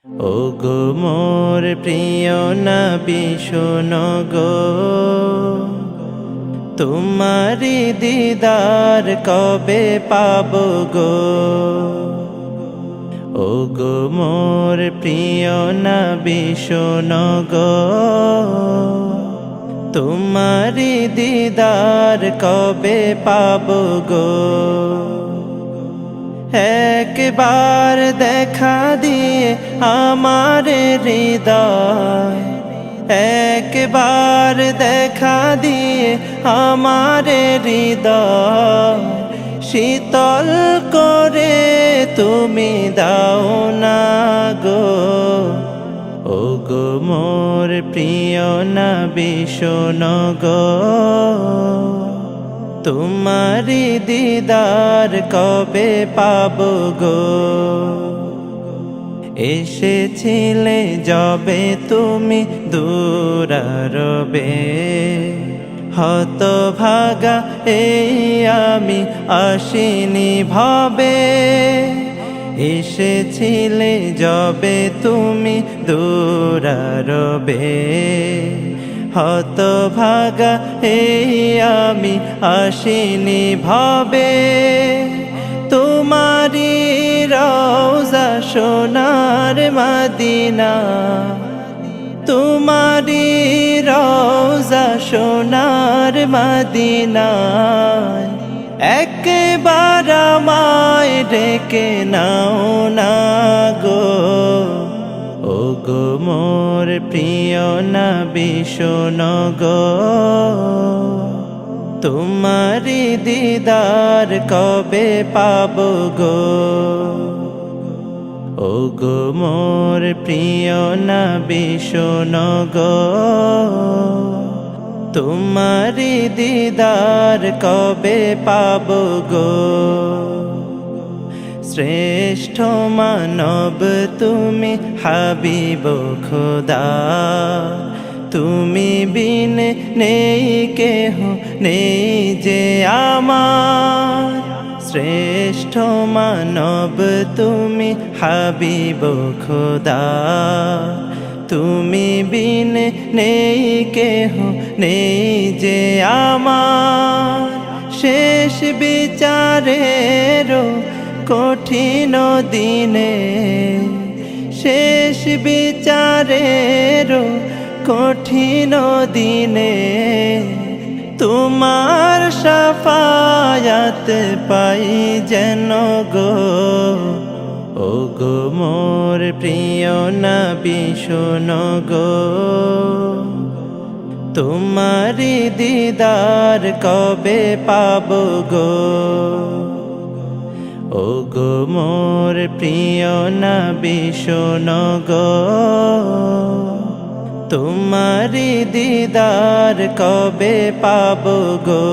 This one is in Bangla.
ওগো মোর প্রিয় নবী শোনো গো, তোমারি দিদার কবে পাবো গো। ওগো মোর প্রিয় নবী শোনো গো, তোমারি দিদার কবে পাবো গো। একবার দেখা দিয়ে আমার হৃদয়, একবার দেখা দিয়ে আমার হৃদয় শীতল করে তুমি দাও না গো। ওগো মোর প্রিয় নবী শোনো গো, তোমারি দিদার কবে পাবো গো। এসেছিলে যবে তুমি দূরারবে, হতভাগা এই আমি আসিনি ভবে। এসেছিলে যবে তুমি দূরারবে, হতভাগা এই আমি আসিনি ভবে। তোমারি রওজা সোনার মদিনা, তোমারি রওজা সোনার মদিনা, একবার আমায় ডেকে নাও না গো। ওগো মোর প্রিয় নবী শোনো গো, তোমারি দিদার কবে পাবো গো। ওগো মোর প্রিয় নবী শোনো গো, তোমারি দিদার কবে পাবো গো। শ্রেষ্ঠ মানব তুমি হাবিব খোদা, তুমি বিন নেই কেহ নেই যে আমার। শ্রেষ্ঠ মানব তুমি হাবিব খোদা, তুমি বিন নেই কেহ নেই যে আমার। শেষ বিচারেরও কঠিন দিনে, শেষ বিচারেরও কঠিন দিনে, তোমার শাফায়াত পাই যেন গো। ওগো মোর প্রিয় নবী শোনো গো, তোমারি দিদার কবে পাবো গো। ওগো মোর প্রিয় নবী শোনো গো, তোমারি দিদার কবে পাবো গো।